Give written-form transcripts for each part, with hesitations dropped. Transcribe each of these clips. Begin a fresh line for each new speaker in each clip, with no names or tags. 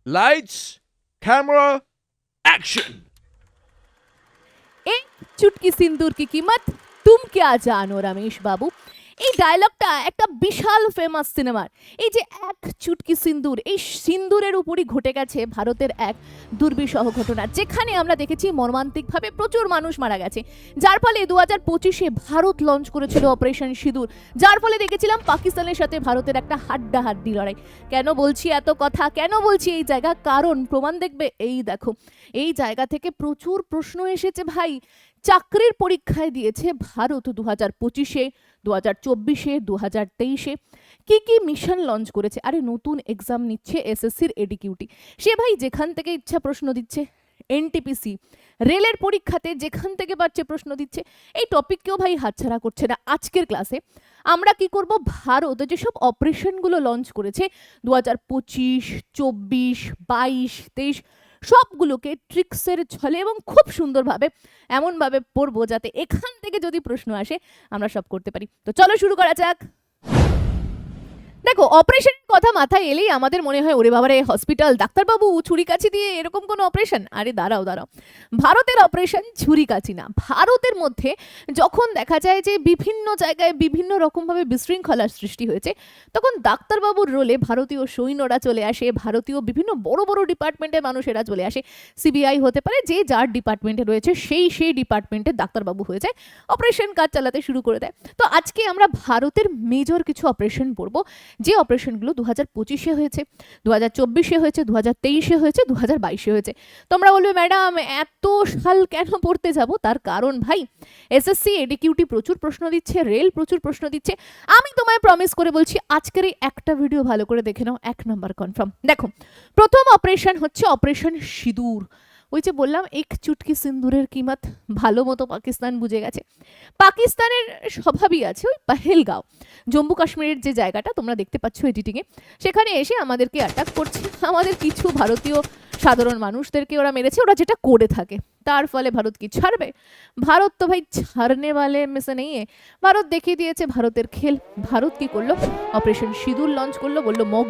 Lights, camera, action!
एक चुटकी सिंदूर की कीमत तुम क्या জানো রমেশ বাবু। এই ডায়লগটা একটা বিশাল ফেমাস সিনেমার। এই যে এক চুটকি সিন্দুর, এই সিন্দুরের উপরই ঘটে গেছে ভারতের এক দুর্বিষহ ঘটনা, যেখানে আমরা দেখেছি মর্মান্তিকভাবে প্রচুর মানুষ মারা গেছে, যার ফলে 2025-এ ভারত লঞ্চ করেছিল অপারেশন সিঁদুর, যার ফলে দেখেছিলাম পাকিস্তানের সাথে ভারতের একটা হাড্ডাহাড্ডি লড়াই। কেন বলছি এত কথা, কেন বলছি এই জায়গা, কারণ প্রমাণ দেখবে এই দেখো। এই জায়গা থেকে প্রচুর প্রশ্ন এসেছে ভাই। চাকরির পরীক্ষায় দিয়েছে ভারত 2025-এ, 2024-এ, 2023-এ কি কি মিশন লঞ্চ করেছে। আরে নতুন এক্সাম নিচ্ছে এসএসসির এডিকিউটি, সে ভাই যেখান থেকে ইচ্ছা প্রশ্ন দিচ্ছে। এনটিপিসি রেলের পরীক্ষাতে যেখান থেকে পাচ্ছে প্রশ্ন দিচ্ছে। এই টপিককেও ভাই হাতছাড়া করছে না। আজকের ক্লাসে আমরা কি করব, ভারত যেসব অপারেশনগুলো লঞ্চ করেছে 2025, 24, 22, 23 সবগুলোকে ট্রিক্সের ছলে এবং খুব সুন্দরভাবে এমনভাবে পড়বো যাতে এখান থেকে যদি প্রশ্ন আসে আমরা সব করতে পারি। তো চলো শুরু করা যাক। দেখো, অপারেশনের কথা মাথায় এলেই আমাদের মনে হয় ওরে বাবারে হসপিটাল, ডাক্তারবাবু ছুরি কাছি দিয়ে এরকম কোনো অপারেশন। আরে দাঁড়াও দাঁড়াও, ভারতের অপারেশন ছুরি কাছি না। ভারতের মধ্যে যখন দেখা যায় যে বিভিন্ন জায়গায় বিভিন্ন রকমভাবে বিশৃঙ্খলার সৃষ্টি হয়েছে, তখন ডাক্তারবাবুর রোলে ভারতীয় সৈন্যরা চলে আসে, ভারতীয় বিভিন্ন বড় বড় ডিপার্টমেন্টের মানুষেরা চলে আসে। সিবিআই হতে পারে, যে যার ডিপার্টমেন্টে রয়েছে সেই ডিপার্টমেন্টের ডাক্তারবাবু হয়ে যায়, অপারেশন কাজ চালাতে শুরু করে দেয়। তো আজকে আমরা ভারতের মেজর কিছু অপারেশন পড়বো, যে অপারেশনগুলো 2025-এ হয়েছে, 2024-এ হয়েছে, 2023-এ হয়েছে, 2022-এ হয়েছে। তোমরা বলবে ম্যাডাম এত সাল কেন পড়তে যাব? তার কারণ ভাই, এসএসসি এডিকিউটি প্রচুর প্রশ্ন দিচ্ছে, রেল প্রচুর প্রশ্ন দিচ্ছে। আমি তোমায় প্রমিস করে বলছি আজকের এই একটা ভিডিও ভালো করে দেখে নাও, 1 নাম্বার কনফার্ম। দেখো, প্রথম অপারেশন হচ্ছে অপারেশন সিঁদুর। ওই যে বললাম এক চুটকি সিন্দুরের কিমত ভালো মতো পাকিস্তান বুঝে গেছে। পাকিস্তানের স্বভাবই আছে ওই পাহেলগাঁও, জম্মু কাশ্মীরের যে জায়গাটা তোমরা দেখতে পাচ্ছ এডিটিংয়ে, সেখানে এসে আমাদেরকে অ্যাটাক করছে। আমাদের কিছু ভারতীয় সাধারণ মানুষদেরকে ওরা মেরেছে, ওরা যেটা করে থাকে। তার ফলে ভারত কি ছাড়বে? ভারত তো ভাই ছাড়নে वाले में से नहीं है। ভারত দেখিয়ে দিয়েছে ভারতের খেল। ভারত কি করলো, অপারেশন সিঁদুর লঞ্চ করলো, বললো মক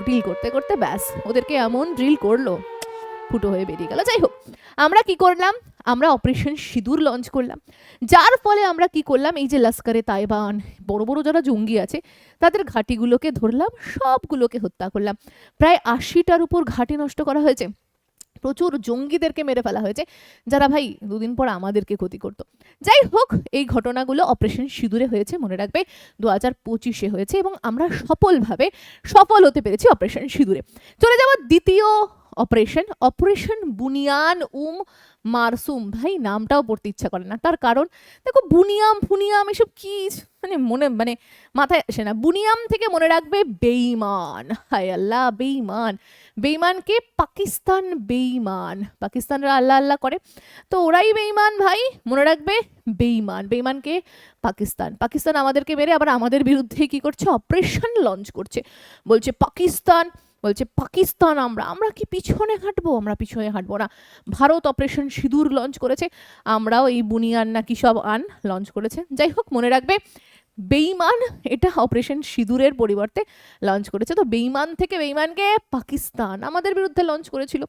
ডিল করতে করতে ব্যাস ওদেরকে এমন ড্রিল করলো ফুটো হয়ে বেরিয়ে গেল। যাই হোক, আমরা কি করলাম, আমরা অপারেশন সিঁদুর লঞ্চ করলাম, যার ফলে আমরা কি করলাম, এই যে লস্করে তাইবান বড় বড় যারা জঙ্গি আছে তাদের ঘাঁটিগুলোকে ধরলাম, সবগুলোকে হত্যা করলাম। প্রায় 80টার উপর ঘাঁটি নষ্ট করা হয়েছে, প্রচুর জঙ্গিদেরকে মেরে ফেলা হয়েছে, যারা ভাই দুদিন পর আমাদেরকে ক্ষতি করত। যাই হোক, এই ঘটনাগুলো অপারেশন সিঁদুরে হয়েছে, মনে রাখবে 2025-এ হয়েছে, এবং আমরা সফল হতে পেরেছি অপারেশন সিঁদুরে। চলে যাওয়া দ্বিতীয় অপারেশন, অপারেশন বুনিয়ান মারসুম। ভাই নামটাও পড়তে ইচ্ছা করে না, তার কারণ দেখো ফুনিয়াম এসব কি মানে মাথায় আসে না। বুনিয়াম থেকে মনে রাখবে বেঈমান। হায় আল্লাহ, বেঈমান। বেঈমানকে পাকিস্তান বেঈমান, পাকিস্তানরা আল্লাহ আল্লাহ করে, তো ওরাই বেঈমান ভাই, মনে রাখবে বেঈমান। বেঈমানকে পাকিস্তান আমাদেরকে মেরে আবার আমাদের বিরুদ্ধে কি করছে, অপারেশন লঞ্চ করছে। বলছে পাকিস্তান আমরা কি পিছনে হাঁটবো? আমরা পিছনে হাঁটবো না। ভারত অপারেশন সিঁদুর লঞ্চ করেছে, আমরাও এই বুনিয়ান না কি সব লঞ্চ করেছে। যাই হোক, মনে রাখবে বেঈমান এটা অপারেশন সিঁদুরের পরিবর্তে লঞ্চ করেছে। তো বেঈমান থেকে বেঈমানকে পাকিস্তান আমাদের বিরুদ্ধে লঞ্চ করেছিল।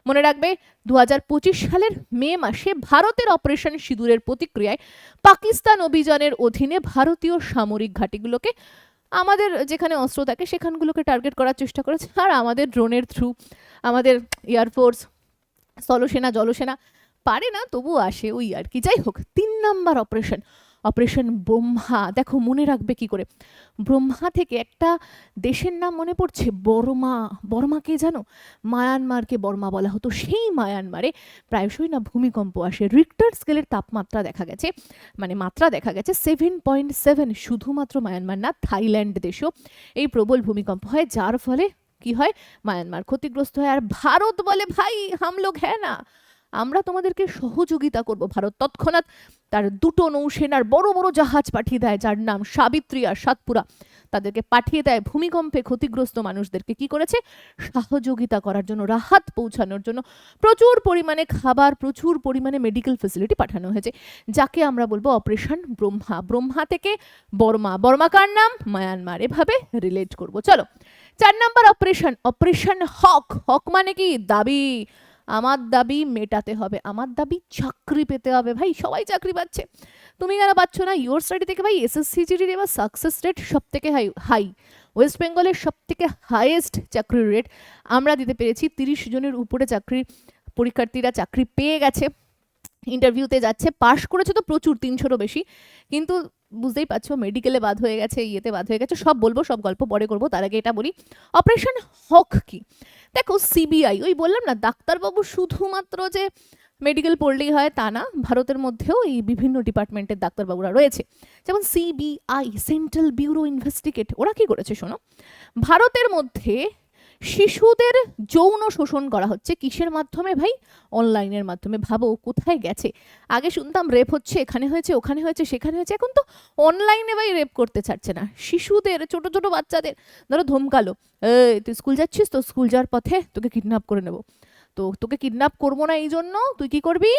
মনে রাখবে 2025 সালের মে মাসে ভারতের অপারেশন সিঁদুরের প্রতিক্রিয়ায় পাকিস্তান অভিযানের অধীনে ভারতীয় সামরিক ঘাঁটিগুলোকে, আমাদের যেখানে অস্ত্র থাকে সেখানগুলোকে টার্গেট করার চেষ্টা করেছে। আর আমাদের ড্রোনের থ্রু, আমাদের এয়ারফোর্স, স্থলসেনা, জলসেনা পারে না, তবু আসে ওই আর কি। যাই হোক, 3 নাম্বার অপারেশন ব্রহ্মা। দেখো মনে রাখবে কি করে, ব্রহ্মা থেকে একটা দেশের নাম মনে পড়ছে, বর্মা কে জানো? মায়ানমারকে বর্মা বলা হতো। সেই মায়ানমারে প্রায়শই না ভূমিকম্প আসে। রিক্টার স্কেলের তাপমাত্রা দেখা গেছে, মানে মাত্রা দেখা গেছে 7.7। শুধুমাত্র মায়ানমার না, থাইল্যান্ড দেশেও এই প্রবল ভূমিকম্প হয়, যার ফলে কি হয়, মায়ানমার ক্ষতিগ্রস্ত হয়। আর ভারত বলে ভাই হাম লোগ হ্যাঁ না, আমরা তোমাদেরকে সহযোগিতা করব। ভারত তৎক্ষণাৎ তার 2টো নৌসেনার বড় বড় জাহাজ পাঠিয়ে দেয়, যার নাম সাবিত্রী আর সাতপুরা। তাদেরকে পাঠিয়ে দেয় ভূমিকম্পে ক্ষতিগ্রস্ত মানুষদেরকে কি করেছে, সহযোগিতা করার জন্য, রাহাত পৌঁছানোর জন্য। প্রচুর পরিমাণে খাবার, প্রচুর পরিমাণে মেডিকেল ফেসিলিটি পাঠানো হয়েছে, যাকে আমরা বলবো অপারেশন ব্রহ্মা। ব্রহ্মা থেকে বর্মা কার নাম, মায়ানমার। এভাবে রিলেট করব। চলো 4 নাম্বার অপারেশন, অপারেশন হক। হক মানে কি? দাবি। আমার দাবি মেটাতে হবে, আমার দাবি চাকরি পেতে হবে। ভাই সবাই চাকরি পাচ্ছে, তুমি কেন পাচ্ছ না? ইউর স্টাডি থেকে ভাই এসএসসি জিডির এবার সাকসেস রেট সব থেকে হাই, ওয়েস্ট বেঙ্গলের সব থেকে হাইয়েস্ট চাকরির রেট আমরা দিতে পেরেছি। 30 জনের উপরে চাকরি পরীক্ষার্থীরা চাকরি পেয়ে গেছে, ইন্টারভিউতে যাচ্ছে, পাশ করেছে তো প্রচুর, 300-রও বেশি। কিন্তু বুঝতেই পারছো মেডিকেলে বাদ হয়ে গেছে, ইয়েতে বাদ হয়ে গেছে। সব বলবো, সব গল্প পরে করবো, তার আগে এটা বলি অপারেশন হক কি। দেখো সিবিআই, ওই বললাম না ডাক্তারবাবু শুধুমাত্র যে মেডিকেল পড়লেই হয় তা না, ভারতের মধ্যেও এই বিভিন্ন ডিপার্টমেন্টের ডাক্তারবাবুরা রয়েছে। যেমন সিবিআই, সেন্ট্রাল ব্যুরো ইনভেস্টিগেট, ওরা কি করেছে শোনো। ভারতের মধ্যে শিশুদের যৌন শোষণ করা হচ্ছে কিসের মাধ্যমে ভাই? অনলাইনের মাধ্যমে। ভাবো কোথায় গেছে। আগে শুনতাম রেপ হচ্ছে, এখানে হয়েছে, ওখানে হয়েছে, সেখানে হয়েছে, এখন তো অনলাইনে ভাই রেপ করতে ছাড়ছে না শিশুদের, ছোট ছোট বাচ্চাদের। ধরো ধমকালো, এই তুই স্কুল যাচ্ছিস, তো স্কুল যাওয়ার পথে তোকে কিডন্যাপ করে নেবো। তো তোকে কিডন্যাপ করবো না এই জন্য তুই কি করবি,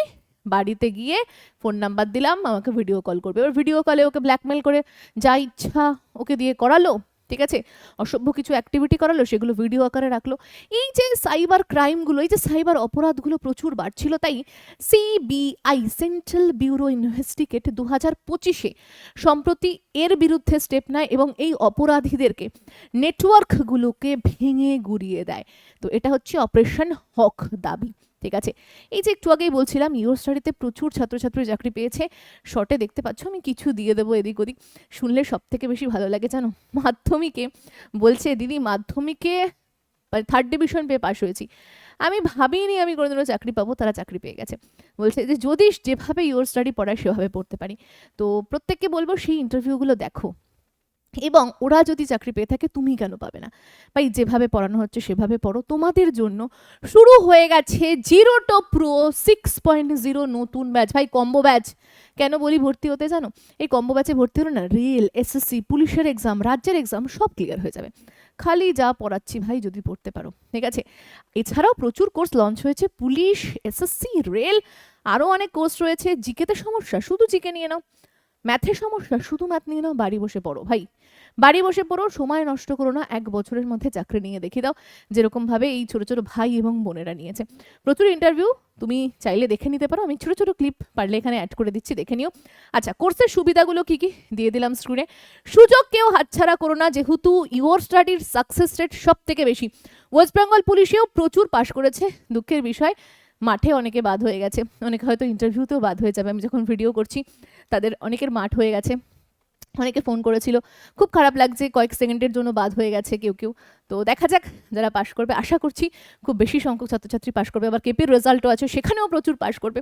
বাড়িতে গিয়ে ফোন নাম্বার দিলাম, আমাকে ভিডিও কল করবে। এবার ভিডিও কলে ওকে ব্ল্যাকমেল করে যা ইচ্ছা ওকে দিয়ে করালো, ঠিক আছে, অসভ্য কিছু অ্যাক্টিভিটি করালো, সেগুলো ভিডিও আকারে রাখলো। এই যে সাইবার ক্রাইমগুলো, এই যে সাইবার অপরাধগুলো প্রচুর বাড়ছিল, তাই সিবিআই, সেন্ট্রাল ব্যুরো ইনভেস্টিগেট 2025-এ সম্প্রতি এর বিরুদ্ধে স্টেপ নেয় এবং এই অপরাধীদেরকে, নেটওয়ার্কগুলোকে ভেঙে গুড়িয়ে দেয়। তো এটা হচ্ছে অপারেশন হক দাবি, ঠিক আছে। এই যে একটু আগেই বলছিলাম ইউর স্টাডিতে প্রচুর ছাত্রছাত্রী চাকরি পেয়েছে। শর্টে দেখতে পাচ্ছ আমি কিছু দিয়ে দেবো এদিক ওদিক, শুনলে সব থেকে বেশি ভালো লাগে জানো। মাধ্যমিকে বলছে দিদি মাধ্যমিকে 3rd ডিভিশন পেয়ে পাশ হয়েছি, আমি ভাবিনি আমি কোনোদিনও চাকরি পাবো, তারা চাকরি পেয়ে গেছে। বলছে যে যদি যেভাবে ইউর স্টাডি পড়ায় সেভাবে পড়তে পারি। তো প্রত্যেককে বলবো সেই ইন্টারভিউগুলো দেখো, এবং ওরা যদি চাকরি পেয়ে থাকে তুমি কেন পাবে না? ভাই যেভাবে পড়ানো হচ্ছে সেভাবে পড়ো। তোমাদের জন্য শুরু হয়ে গেছে 0 to Pro 6.0 নতুন ব্যাচ, ভাই কম্বো ব্যাচ। কেন বলি ভর্তি হতে জানো? এই কম্বো ব্যাচে ভর্তি হলো না, রেল, এসএসসি, পুলিশের এক্সাম, রাজ্যের এক্সাম সব ক্লিয়ার হয়ে যাবে, খালি যা পড়াচ্ছি ভাই যদি পড়তে পারো, ঠিক আছে। এছাড়াও প্রচুর কোর্স লঞ্চ হয়েছে, পুলিশ, এসএসসি, রেল, আরও অনেক কোর্স রয়েছে। জিকেতে সমস্যা, শুধু জিকে নিয়ে নাও। ম্যাথে সমস্যা, শুধু ম্যাথ নিয়ে নাও, বাড়ি বসে পড়ো ভাই, বাড়ি বসে পড়ো, সময় নষ্ট করো না। 1 বছরের মধ্যে চাকরি নিয়ে দেখিয়ে দাও, যেরকম ভাবে এই ছোট ছোট ভাই এবং বোনেরা নিয়েছে। প্রচুর ইন্টারভিউ তুমি চাইলে দেখে নিতে পারো, আমি ছোট ছোট ক্লিপ পারলে এখানে অ্যাড করে দিচ্ছি, দেখে নিও। আচ্ছা, কোর্সের সুবিধাগুলো কি কি দিয়ে দিলাম স্ক্রিনে। সুযোগ কেউ হাতছাড়া করো না, যেহেতু ইউর স্টাডির সাকসেস রেট সব থেকে বেশি। ওয়েস্ট বেঙ্গল পুলিশেও প্রচুর পাশ করেছে, দুঃখের বিষয় মাঠে অনেকে বাদ হয়ে গেছে, অনেকে হয়তো ইন্টারভিউতেও বাদ হয়ে যাবে। আমি যখন ভিডিও করছি তাদের অনেকের মাঠ হয়ে গেছে, অনেকে ফোন করেছিল, খুব খারাপ লাগছে, কয়েক সেকেন্ডের জন্য বাদ হয়ে গেছে কেউ কেউ। তো দেখা যাক যারা পাশ করবে, আশা করছি খুব বেশি সংখ্যক ছাত্রছাত্রী পাশ করবে। আবার কেপির রেজাল্টও আছে, সেখানেও প্রচুর পাশ করবে।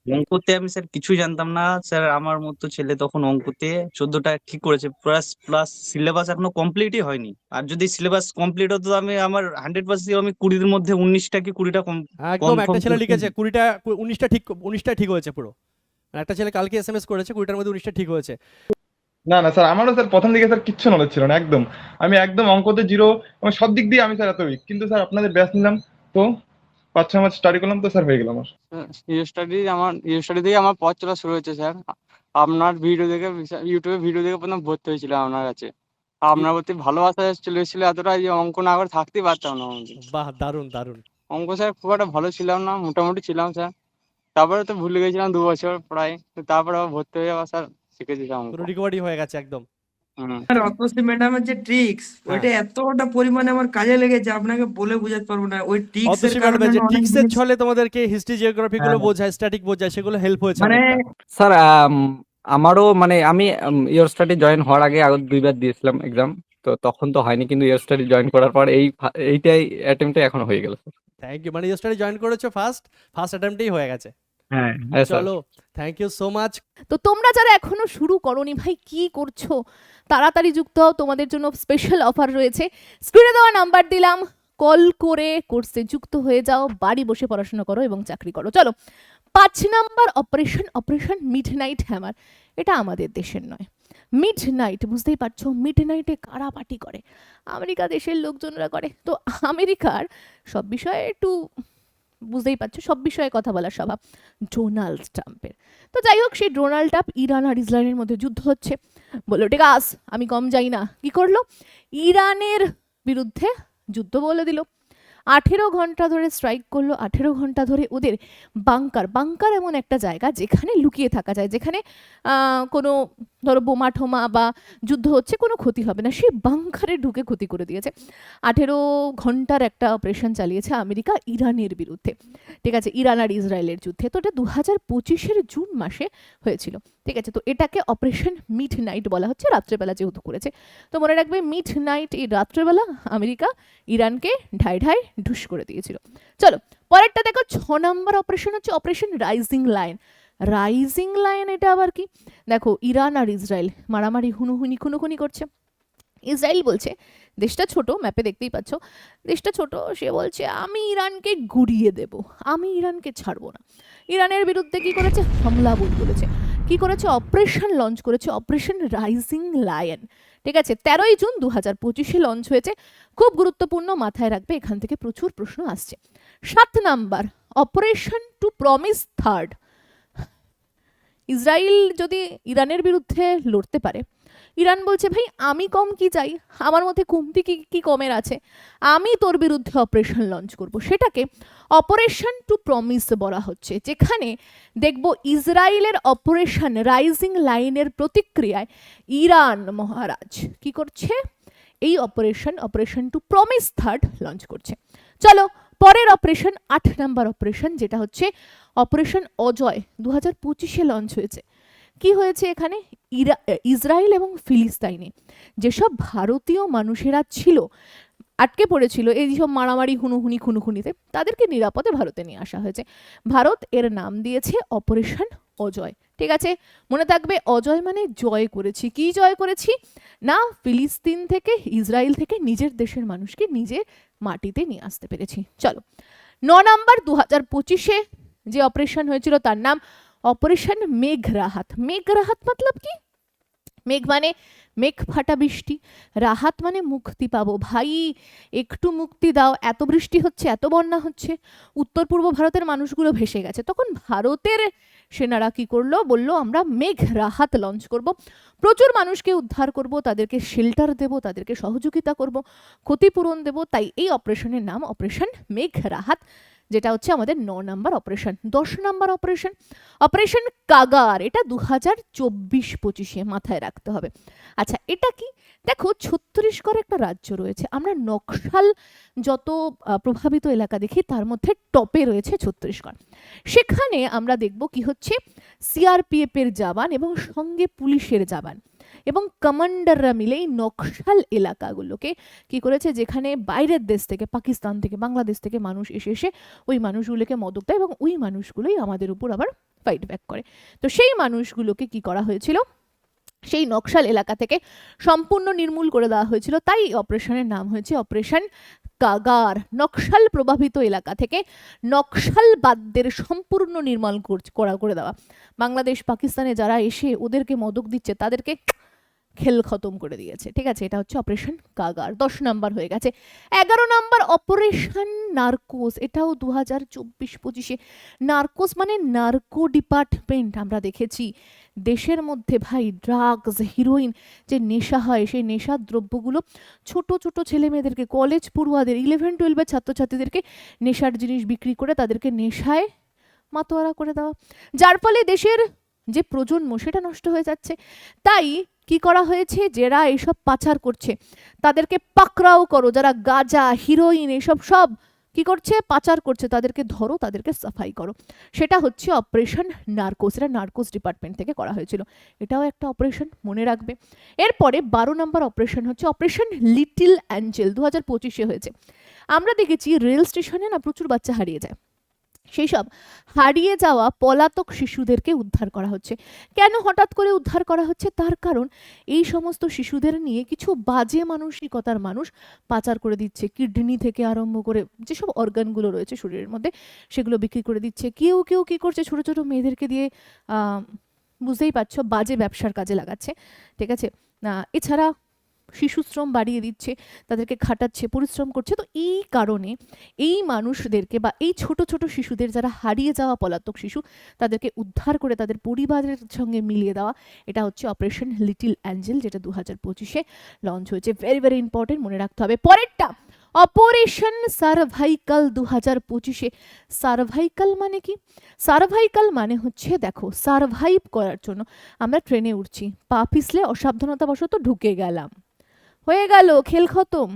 অঙ্কতে আমি স্যার কিছুই জানতাম না স্যার, আমার মতো ছেলে তখন অঙ্কতে 14টা ঠিক করেছে, প্লাস প্লাস সিলেবাস এখনো কমপ্লিটই হয়নি। আর যদি সিলেবাস কমপ্লিট হতো আমি আমার 100% আমি 20-এর মধ্যে 19টা কি 20টা
একদম একটা ছেলে লিখেছে 20টা 19টা ঠিক হয়েছে পুরো। আর একটা ছেলে কালকে এসএমএস করেছে 20টার মধ্যে 19টা ঠিক হয়েছে।
না না স্যার, আমারও স্যার প্রথম দিকে স্যার কিচ্ছু নলেজ ছিল না একদম। আমি একদম অঙ্কতে জিরো, আমার সব দিক দিয়ে আমি স্যার এত উইক, কিন্তু স্যার আপনাদের ব্যাচ নিলাম তো 5-6 মাস স্টাডি করলাম তো স্যার হয়ে গেল আমার।
ইউ স্টাডি থেকে আমার পথ চলা শুরু হয়েছে স্যার। আপনার ভিডিও দেখে, ইউটিউবে ভিডিও দেখে প্রথম ভর্তি হয়েছিল আপনার কাছে। আপনার প্রতি ভালোবাসা চলে এসেছিল এতটা যে অঙ্ক না করে থাকতেই পারতাম না আমাকে।
বাহ, দারুণ দারুণ।
অঙ্ক স্যার খুব একটা ভালো ছিলাম না, মোটামুটি ছিলাম স্যার। তারপরে তো ভুলে গেছিলাম 2 বছর প্রায়, তো তারপরে আবার ভর্তি হয়ে যাওয়া স্যার শিখেছি স্যার অঙ্ক।
পুরো রিকভারি হয়ে গেছে একদম।
হুম।
আর অতসী ম্যাডামের যে ট্রিক্স, ওইটা এতটা পরিমাণে আমার কাজে লেগেছে আপনাকে বলে বোঝাতে পারবো না। ওই ট্রিক্স এর
অতসী
কারণে
ম্যাডামের যে
আমি অনেক
ট্রিক্সের
জিনিস
ছলে তোমাদেরকে হিস্ট্রি জিওগ্রাফি গুলো
হ্যাঁ।
বোঝায়, স্ট্যাটিক বোঝায়, সেগুলো হেল্প হয়েছে
মানে
অনেকটা।
স্যার আমারও মানে আমি ইয়োর স্টাডি জয়েন হওয়ার আগে 2বার দিয়েছিলাম এক্সাম, তো তখন তো হয়নি, কিন্তু ইয়োর স্টাডি জয়েন করার পর এইটাই অ্যাটেম্পটে এখন হয়ে গেল স্যার।
থ্যাংক ইউ, মানে স্টাডি জয়েন করেছো ফার্স্ট অ্যাটেম্পটেই হয়ে গেছে।
হ্যাঁ হ্যাঁ স্যার।
চলো, থ্যাংক ইউ সো মাচ।
তো তোমরা যারা এখনো শুরু করোনি ভাই কি করছো, তাড়াতাড়ি যুক্ত হও, তোমাদের জন্য স্পেশাল অফার রয়েছে। স্ক্রিনে দেওয়া নাম্বার দিলাম, কল করে কোর্সে যুক্ত হয়ে যাও, বাড়ি বসে পড়াশোনা করো এবং চাকরি করো। চলো 5 নাম্বার অপারেশন মিডনাইট হ্যামার। এটা আমাদের দেশের নয়, মিডনাইট, বুঝতেই পারছো মিডনাইটে কারা পার্টি করে? আমেরিকা দেশের লোকজনরা করে। তো আমেরিকার সব বিষয়ে একটু বুঝতেই পারছো, সব বিষয়ে কথা বলার স্বভাব ডোনাল্ড ট্রাম্পের। তো যাই হোক, সেই ডোনাল্ড ট্রাম্প, ইরান আর ইসরায়েলের মধ্যে যুদ্ধ হচ্ছে, বললো ঠিক আছে আমি কম যাই না। কি করলো? ইরানের বিরুদ্ধে যুদ্ধ বলে দিল। 18 ঘন্টা ধরে স্ট্রাইক করলো, 18 ঘন্টা ধরে ওদের বাংকার এমন একটা জায়গা যেখানে লুকিয়ে থাকা যায়, যেখানে কোনো ধরো বোমা ঠোমা বা যুদ্ধ হচ্ছে কোনো ক্ষতি হবে না, সেই বাংকারে ঢুকে ক্ষতি করে দিয়েছে। 18 ঘন্টার একটা অপারেশন চালিয়েছে আমেরিকা ইরানের বিরুদ্ধে, ঠিক আছে, ইরান আর ইসরায়েলের যুদ্ধে। তো এটা 2025-এর জুন মাসে হয়েছিল, ঠিক আছে। তো এটাকে অপারেশন মিড নাইট বলা হচ্ছে, রাত্রেবেলা যেহেতু করেছে। তো মনে রাখবে মিড নাইট, এই রাত্রেবেলা আমেরিকা ইরানকে ঢাই ঢুস করে দিয়েছিল। চলো পরেরটা দেখো, 6 নম্বর অপারেশন হচ্ছে operation rising lion. Rising lion এটা আবার কি? দেখো ইরান আর ইসরায়েল মারামারি খুনোখুনি করছে। ইসরায়েল বলছে, দেশটা ছোট, ম্যাপে দেখতেই পাচ্ছ দেশটা ছোট, সে বলছে আমি ইরানকে গুড়িয়ে দেব, আমি ইরানকে ছাড়বো না। ইরানের বিরুদ্ধে কি করেছে? হামলা বলেছে। কি করেছে? অপারেশন লঞ্চ করেছে, অপারেশন রাইজিং লায়ন, ঠিক আছে। 13ই জুন 2025-এ লঞ্চ হয়েছে। খুব গুরুত্বপূর্ণ, মাথায় রাখবে, এখান থেকে প্রচুর প্রশ্ন আসছে। 7 number operation true promise third. Israel যদি ইরানের বিরুদ্ধে লড়তে পারে, ইরান বলছে ভাই আমি কম কি চাই, আমার মধ্যে কমতি কি কমের আছে, আমি তোর বিরুদ্ধে অপারেশন লঞ্চ করব। সেটাকে অপারেশন টু প্রমিস বলা হচ্ছে, যেখানে দেখব ইসরায়েলের অপারেশন রাইজিং লাইনের প্রতিক্রিয়ায় ইরান মহারাজ কি করছে? এই operation true promise third launch করছে। চলো পরের অপারেশন 8 নাম্বার অপারেশন, যেটা হচ্ছে অপারেশন অজয়, 2025-এ লঞ্চ হয়েছে। কি হয়েছে এখানে? ইসরায়েল এবং ফিলিস্তাইনে যেসব ভারতীয় মানুষেরা ছিল, আটকে পড়েছিল এই সব মারামারি খুনোখুনিতে, তাদেরকে নিরাপদে ভারতে নিয়ে আসা হয়েছে। ভারত এর নাম দিয়েছে অপারেশন অজয়, ঠিক আছে। মনে থাকবে অজয় মানে জয় করেছি। কি জয় করেছি? না ফিলিস্তিন থেকে, ইসরায়েল থেকে নিজের দেশের মানুষকে নিজের মাটিতে নিয়ে আসতে পেরেছি। চলো 9 নাম্বার 2025-এ যে অপারেশন হয়েছিল তার নাম অপারেশন মেঘরাহাত। মেঘরাহাত মতলব কি? মেঘ মানে মেঘ ফাটা বৃষ্টি, রাহাত মানে মুক্তি পাবো, ভাই একটু মুক্তি দাও, এত বৃষ্টি হচ্ছে, এত বন্যা হচ্ছে, উত্তর পূর্ব ভারতের মানুষগুলো ভেসে গেছে। তখন ভারতের সেনারা কি করলো? বললো আমরা মেঘ রাহাত লঞ্চ করব, প্রচুর মানুষকে উদ্ধার করব, তাদেরকে শেল্টার দেব, তাদেরকে সহযোগিতা করব, ক্ষতিপূরণ দেব। তাই এই অপারেশনের নাম অপারেশন মেঘ রাহাত, যেটা হচ্ছে আমাদের 9 number operation. 10 number operation operation Kagar, এটা 2024-25-এ মাথায় রাখতে হবে। আচ্ছা এটা কি? দেখো ছত্তিশগড় একটা রাজ্য রয়েছে, আমরা নকশাল যত প্রভাবিত এলাকা দেখি তার মধ্যে টপে রয়েছে ছত্তিশগড়। সেখানে আমরা দেখব কি হচ্ছে, সিআরপিএফ এর জওয়ান এবং সঙ্গে পুলিশের জওয়ান এবং কমান্ডাররা মিলে এই নকশাল এলাকাগুলোকে কি করেছে, যেখানে বাইরের দেশ থেকে, পাকিস্তান থেকে, বাংলাদেশ থেকে মানুষ এসে ওই মানুষগুলোকে মদক দেয় এবং ওই মানুষগুলোই আমাদের উপর আবার ফাইট ব্যাক করে। তো সেই মানুষগুলোকে কি করা হয়েছিল, সেই নকশাল এলাকা থেকে সম্পূর্ণ নির্মূল করে দেওয়া হয়েছিল। তাই অপারেশনের নাম হয়েছে অপারেশন কাগার। নকশাল প্রভাবিত এলাকা থেকে নকশালবাদদের সম্পূর্ণ নির্মূল করে দেওয়া। বাংলাদেশ পাকিস্তানে যারা এসে ওদেরকে মদক দিচ্ছে তাদেরকে খেল খতম করে দিয়েছে, ঠিক আছে। এটা হচ্ছে অপারেশন কাগার। 10 নাম্বার হয়ে গেছে। 11 নাম্বার অপারেশন নার্কোস, এটাও 2024-25-এ। নার্কোস মানে নার্কো ডিপার্টমেন্ট। আমরা দেখেছি দেশের মধ্যে ভাই ড্রাগস, হিরোইন যে নেশা হয়, সেই নেশার দ্রব্যগুলো ছোট ছোট ছেলে মেয়েদেরকে, কলেজ পড়ুয়াদের, 11-12-এর ছাত্রছাত্রীদেরকে নেশার জিনিস বিক্রি করে তাদেরকে নেশায় মাতোয়ারা করে দেওয়া, যার ফলে দেশের যে প্রজন্ম সেটা নষ্ট হয়ে যাচ্ছে। তাই কি করা হয়েছে, যারা এইসব পাচার করছে তাদেরকে পাকড়াও করো, যারা গাঁজা, হিরোইন এইসব সব কি করছে, পাচার করছে, তাদেরকে ধরো, তাদেরকে সাফাই করো। সেটা হচ্ছে অপারেশন নার্কোস। এটা নার্কোস ডিপার্টমেন্ট থেকে করা হয়েছিল। এটাও একটা অপারেশন, মনে রাখবে। এরপরে 12 নম্বর অপারেশন হচ্ছে অপারেশন লিটল অ্যাঞ্জেল, 2025-এ হয়েছে। আমরা দেখেছি রেল স্টেশনে না প্রচুর বাচ্চা হারিয়ে যায়, সেই সব হারিয়ে যাওয়া পলাতক শিশুদেরকে উদ্ধার করা হচ্ছে। কেন হঠাৎ করে উদ্ধার করা হচ্ছে? তার কারণ এই সমস্ত শিশুদের নিয়ে কিছু বাজে মানসিকতার মানুষ পাচার করে দিচ্ছে। কিডনি থেকে আরম্ভ করে যেসব অর্গানগুলো রয়েছে শরীরের মধ্যে সেগুলো বিক্রি করে দিচ্ছে। কেউ কি করছে, ছোট ছোট মেয়েদেরকে দিয়ে বুঝতেই পারছো বাজে ব্যবসার কাজে লাগাচ্ছে, ঠিক আছে। এছাড়া শিশুশ্রম বাড়িয়ে দিচ্ছে, তাদেরকে খাটাচ্ছে, পরিশ্রম করছে। তো এই কারণে এই মানুষদেরকে বা এই ছোট ছোট শিশুদের যারা হারিয়ে যাওয়া পলাতক শিশু, তাদেরকে উদ্ধার করে তাদের পরিবারের সঙ্গে মিলিয়ে দেওয়া, এটা হচ্ছে অপারেশন লিটল অ্যাঞ্জেল, যেটা 2025-এ লঞ্চ হয়েছে। ভেরি ভেরি ইম্পর্টেন্ট, মনে রাখতে হবে। পরেরটা অপারেশন সার্ভাইকাল 2025-এ। সার্ভাইকাল মানে কি? সার্ভাইকাল মানে হচ্ছে, দেখো, সার্ভাইভ করার জন্য আমরা ট্রেনে উঠছি, পা পিছলে অসাবধানতাবশত ঢুকে গেলাম, হয়ে গেল, খেল খতম।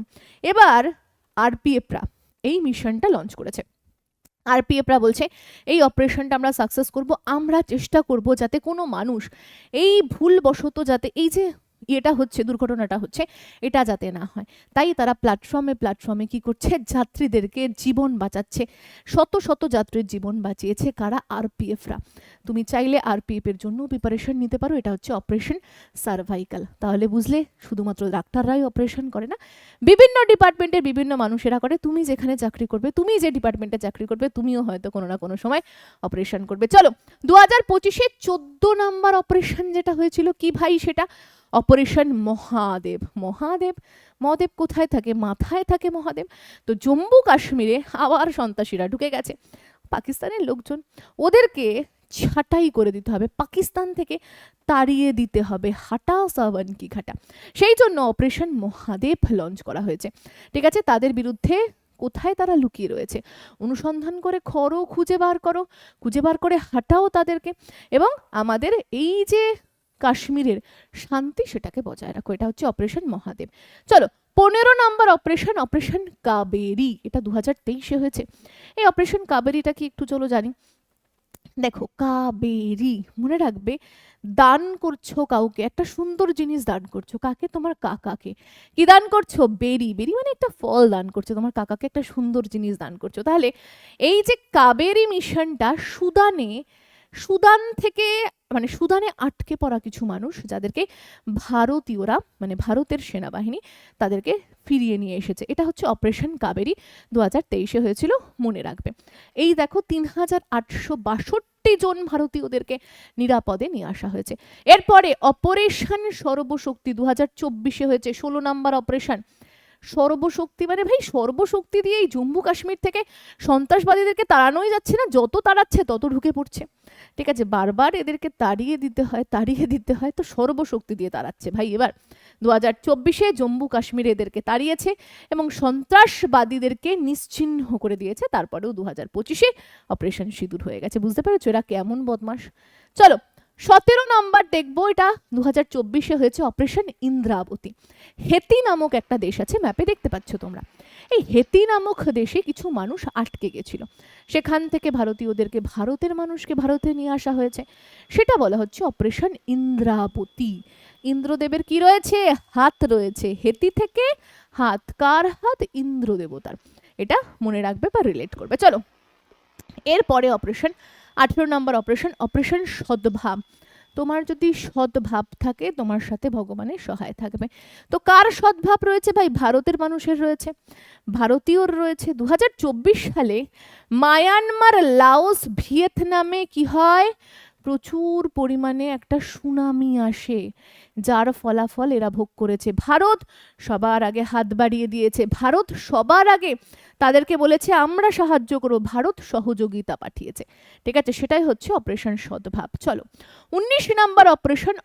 এবার আরপিএফরা এই মিশনটা লঞ্চ করেছে। আরপিএফরা বলছে এই অপারেশনটা আমরা সাকসেস করব, আমরা চেষ্টা করব যাতে কোনো মানুষ এই ভুলবশত যাতে এই যে এটা হচ্ছে, দুর্ঘটনাটা হচ্ছে, এটা যাতে না হয়। তাই তারা প্ল্যাটফর্মে কি করছে, যাত্রীদেরকে জীবন বাঁচাচ্ছে। শত শত যাত্রীর জীবন বাঁচিয়েছে কারা? আরপিএফরা। তুমি চাইলে আরপিএফ এর জন্য প্রিপারেশন নিতে পারো। এটা হচ্ছে অপারেশন সার্ভাইকাল। তাহলে বুঝলে, শুধুমাত্র ডাক্তাররাই অপারেশন করে না, বিভিন্ন ডিপার্টমেন্টের বিভিন্ন মানুষেরা করে। তুমি যেখানে চাকরি করবে, তুমি যে ডিপার্টমেন্টে চাকরি করবে, তুমিও হয়তো কোনো না কোনো সময় অপারেশন করবে। চলো, 2025-এ 14 নাম্বার অপারেশন যেটা হয়েছিল, কি ভাই সেটা? অপারেশন মহাদেব। মহাদেব কোথায় থাকে? মাথায় থাকে মহাদেব। তো জম্মু কাশ্মীরে আবার সন্ত্রাসীরা ঢুকে গেছে, পাকিস্তানের লোকজন, ওদেরকে ছাঁটাই করে দিতে হবে, পাকিস্তান থেকে তাড়িয়ে দিতে হবে, হাটা সাবান কি ঘাটা। সেই জন্য অপারেশন মহাদেব লঞ্চ করা হয়েছে। ঠিক আছে, তাদের বিরুদ্ধে কোথায় তারা লুকিয়ে রয়েছে অনুসন্ধান করে খুঁজে বার করে হাঁটাও তাদেরকে, এবং আমাদের এই যে কাশ্মীরের শান্তি সেটাকে বজায় রাখো। এটা হচ্ছে অপারেশন মহাদেব। চলো, 15 নাম্বার অপারেশন কাবেরী। এটা 2023-এ হয়েছে। এই অপারেশন কাবেরীটা কি একটু চলো জানি। দেখো, কাবেরী মনে রাখবে, দান করছো কাউকে, একটা সুন্দর জিনিস দান করছো। কাকে? তোমার কাকাকে। কি দান করছো? বেরি মানে একটা ফল দান করছো, তোমার কাকাকে একটা সুন্দর জিনিস দান করছো। তাহলে এই যে কাবেরী মিশনটা সুদান থেকে, মানে সুদানে আটকে পড়া কিছু মানুষ, যাদেরকে ভারতীয়রা, মানে ভারতের সেনাবাহিনী, তাদেরকে ফিরিয়ে নিয়ে এসেছে। এটা হচ্ছে অপারেশন কাবেরী, 2023-এ হয়েছিল, মনে রাখবে। এই দেখো, 3862 জন ভারতীয়দেরকে নিরাপদে নিয়ে আসা হয়েছে। এরপরে অপারেশন সর্বশক্তি 2024-এ হয়েছে, 16 নাম্বার অপারেশন। সর্বশক্তি মানে ভাই, সর্বশক্তি দিয়ে এই জম্মু কাশ্মীর থেকে সন্ত্রাসবাদীদেরকে তাড়ানোই যাচ্ছে না, যত তাড়াচ্ছে তত ঢুকে পড়ছে। ঠিক আছে, বারবার এদেরকে তাড়িয়ে দিতে হয়, তো সর্বশক্তি দিয়ে তাড়াচ্ছে ভাই। এবার 2024-এ জম্মু কাশ্মীরে এদেরকে তাড়িয়েছে এবং সন্ত্রাসবাদীদেরকে নিশ্চিহ্ন করে দিয়েছে। তারপরেও 2025-এ অপারেশন সিঁদুর হয়ে গেছে। বুঝতে পেরেছো এরা কেমন বদমাশ? চলো, 17 নাম্বার দেখবো। এটা 2024-এ হয়েছে, অপারেশন ইন্দ্রাবতী। হেতি নামক একটা দেশ আছে, ম্যাপে দেখতে পাচ্ছ তোমরা। এই হেতি নামক দেশে কিছু মানুষ আটকে গেছিল, সেখান থেকে ভারতের মানুষকে ভারতে নিয়ে আসা হয়েছে। সেটা বলা হচ্ছে অপারেশন ইন্দ্রাবতী। ইন্দ্রদেবের কি রয়েছে? হাত রয়েছে। হেতি থেকে হাত, কার হাত? ইন্দ্র দেবতার। এটা মনে রাখবে বা রিলেট করবে। চলো, এরপরে অপারেশন 18 নম্বর অপারেশন সদ্ভাব। তোমার যদি সদ্ভাব থাকে, তোমার সাথে ভগবানের সহায় থাকবে। তো কার সদ্ভাব রয়েছে ভাই? ভারতের মানুষের রয়েছে, ভারতীয়র রয়েছে। 2024 সালে মায়ানমার, লাওস, ভিয়েতনামে কি হয়? প্রচুর পরিমাণে একটা সুনামি আসে, যার ফলাফল এরা ভোগ করেছে। ভারত সবার আগে হাত বাড়িয়ে দিয়েছে, ভারত সবার আগে তাদেরকে বলেছে আমরা সাহায্য করব, ভারত সহযোগিতা পাঠিয়েছে। ঠিক আছে, সেটাই হচ্ছে অপারেশন সদ্ভাব। চলো, 19 নাম্বার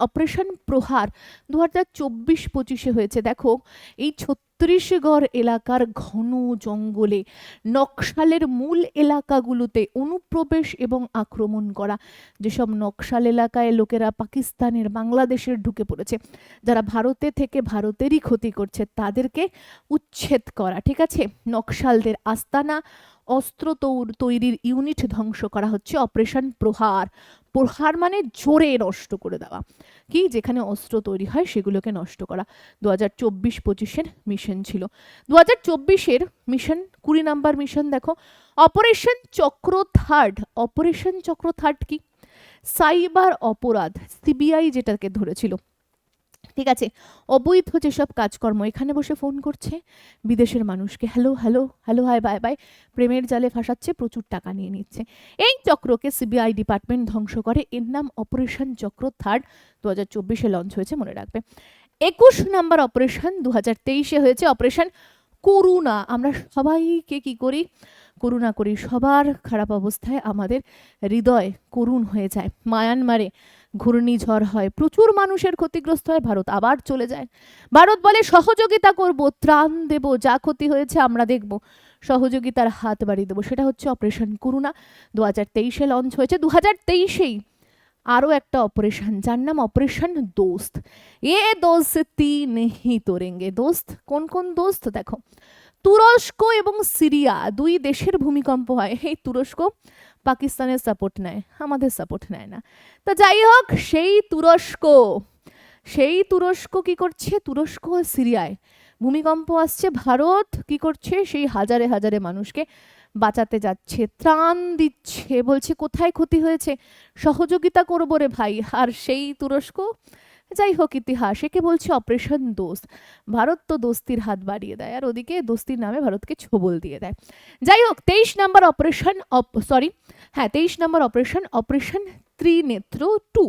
অপারেশন প্রহার 2024-25-এ হয়েছে। দেখো, এই ছত্তিশগড় এলাকার ঘন জঙ্গলে নকশালের মূল এলাকাগুলোতে অনুপ্রবেশ এবং আক্রমণ করা। যেসব নকশাল এলাকায় লোকেরা পাকিস্তানের, বাংলাদেশের ঢুকে পড়েছে, যারা ভারতে থেকে ভারতেরই ক্ষতি করছে, তাদেরকে উচ্ছেদ করা। ঠিক আছে, নকশালদের আস্তানা, অস্ত্র তৈরির ইউনিট ধ্বংস করা হচ্ছে অপারেশন প্রহার। প্রহার মানে জোরে নষ্ট করে দেওয়া, কি যেখানে অস্ত্র তৈরি হয় সেগুলোকে নষ্ট করা। 2024-25-এর মিশন ছিল। 2024-এর মিশন 20 নাম্বার মিশন দেখো, অপারেশন চক্র থার্ড। অপারেশন চক্র থার্ড কি? সাইবার অপরাধ, সিবিআই যেটাকে ধরেছিল। ঠিক আছে, অবৈধ যেসব কাজকর্ম, এখানে বসে ফোন করছে বিদেশের মানুষকে, হ্যালো হাই বাই বাই, প্রেমের জালে ফাঁসাচ্ছে, প্রচুর টাকা নিয়ে নিচ্ছে। এই চক্রকে সিবিআই ডিপার্টমেন্ট ধ্বংস করে। এর নাম অপারেশন চক্র থার্ড, 2024-এ লঞ্চ হয়েছে, মনে রাখবে। 21 নাম্বার অপারেশন 2023-এ হয়েছে অপারেশন করুণা। আমরা সবাইকে কি করি, করুণা করি। সবার খারাপ অবস্থায় আমাদের হৃদয় করুণ হয়ে যায়। মায়ানমারে ঘূর্ণিঝড় হয়, প্রচুর মানুষের ক্ষতিগ্রস্ত হয়, ভারত আবার চলে যায়। ভারত বলে সহযোগিতা করব, ত্রাণ দেব, যা ক্ষতি হয়েছে আমরা দেখব, সহযোগিতার হাত বাড়িয়ে দেবো। সেটা হচ্ছে অপারেশন করুণা, 2023-এ লঞ্চ হয়েছে। 2023-এই আরও একটা অপারেশন, যার নাম অপারেশন দোস্ত। এ দোস্তি নেহি তোরেঙ্গে। দোস্ত কোন কোন দোস্ত দেখো, তুরস্ক এবং সিরিয়া দুই দেশের ভূমিকম্প হয়। এই তুরস্ক পাকিস্তানের সাপোর্ট নেয়, আমাদের সাপোর্ট নেয় না। তা যাই হোক, সেই তুরস্ক কি করছে, তুরস্ক ও সিরিয়ায় ভূমিকম্প আসছে, ভারত কি করছে, সেই হাজারে হাজারে মানুষকে বাঁচাতে যাচ্ছে, ত্রাণ দিচ্ছে, বলছে কোথায় ক্ষতি হয়েছে সহযোগিতা করবো রে ভাই। আর সেই তুরস্ক, যাই হোক ইতিহাস, একে বলছে অপারেশন দোস্ত। ভারত তো দোস্তির হাত বাড়িয়ে দেয়, আর ওদিকে দোস্তির নামে ভারতকে ছোবল দিয়ে দেয়। যাই হোক, 23 নম্বর অপারেশন, 23 নম্বর অপারেশন, অপারেশন ত্রিনেত্র 2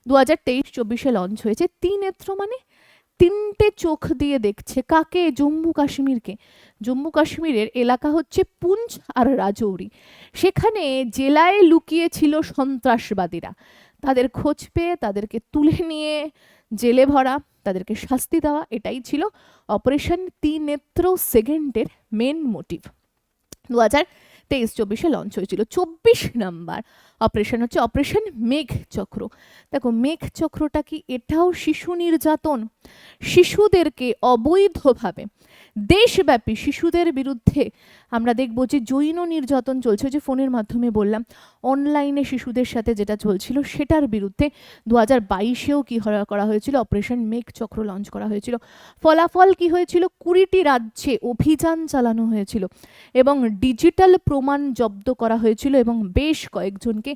2023-24-এ লঞ্চ হয়েছে। ত্রিনেত্র মানে তিনটে চোখ দিয়ে দেখছে কাকে, জম্মু কাশ্মীরকে। জম্মু কাশ্মীরের এলাকা হচ্ছে পুঞ্চ আর রাজৌরি, সেখানে জেলায় লুকিয়ে ছিল সন্ত্রাসবাদীরা। তাদের খোঁজ পেয়ে তাদেরকে তুলে নিয়ে জেলে ভরা, তাদেরকে শাস্তি দেওয়া, এটাই ছিল অপারেশন ত্রিনেত্র সেকেন্ডের মেন মোটিভ। 2023-24-এ লঞ্চ হয়েছিল। 24 নাম্বার অপারেশন হচ্ছে অপারেশন মেঘ চক্র। দেখো মেঘ চক্রটা কি, এটাও শিশু নির্যাতন। শিশুদেরকে অবৈধভাবে দেশব্যাপী শিশুদের বিরুদ্ধে আমরা দেখব যে যৌন নির্যাতন চলছে, যে ফোনের মাধ্যমে বললাম, অনলাইনে শিশুদের সাথে যেটা চলছিল সেটার বিরুদ্ধে 2022-এও কি করা হয়েছিল, অপারেশন মেঘ চক্র লঞ্চ করা হয়েছিল। ফলাফল কি হয়েছিল, 20টি রাজ্যে অভিযান চালানো হয়েছিল এবং ডিজিটাল প্রমাণ জব্দ করা হয়েছিল এবং বেশ কয়েকজনকে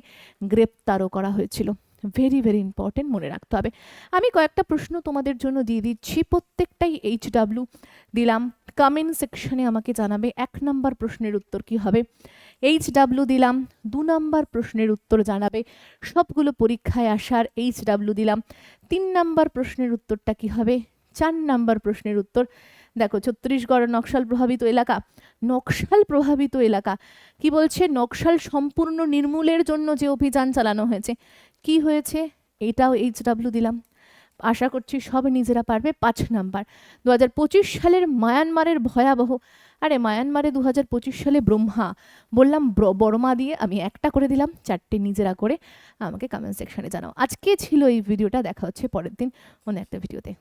গ্রেপ্তারও করা হয়েছিল। ভেরি ভেরি ইম্পর্টেন্ট, মনে রাখতে হবে। আমি কয়েকটা প্রশ্ন তোমাদের জন্য দিয়ে দিচ্ছি, প্রত্যেকটাই HW দিলাম। কমেন্ট সেকশনে আমাকে জানাবে 1 নাম্বার প্রশ্নের উত্তর কি হবে। HW দিলাম। 2 নাম্বার প্রশ্নের উত্তর জানাবে। সবগুলো পরীক্ষায় আসার HW দিলাম। 3 নাম্বার প্রশ্নের উত্তরটা কি হবে। 4 নাম্বার প্রশ্নের উত্তর দেখো, ছত্তিশগড় নকশাল প্রভাবিত এলাকা, নকশাল প্রভাবিত এলাকা কি বলছে, নকশাল সম্পূর্ণ নির্মূলের জন্য যে অভিযান চালানো হয়েছে, কি হয়েছে, এটাও HW দিলাম। আশা করছি সব নিজেরা পারবে। 5 নাম্বার 2025 সালের মায়ানমারের ভয়াবহ, আরে মায়ানমারে 2025 সালে ব্রহ্মা, বললাম বর্মা দিয়ে আমি একটা করে দিলাম, 4টে নিজেরা করে আমাকে কমেন্ট সেকশনে জানাও। আজকে ছিল এই ভিডিওটা, দেখা হচ্ছে পরের দিন অন্য একটা ভিডিওতে।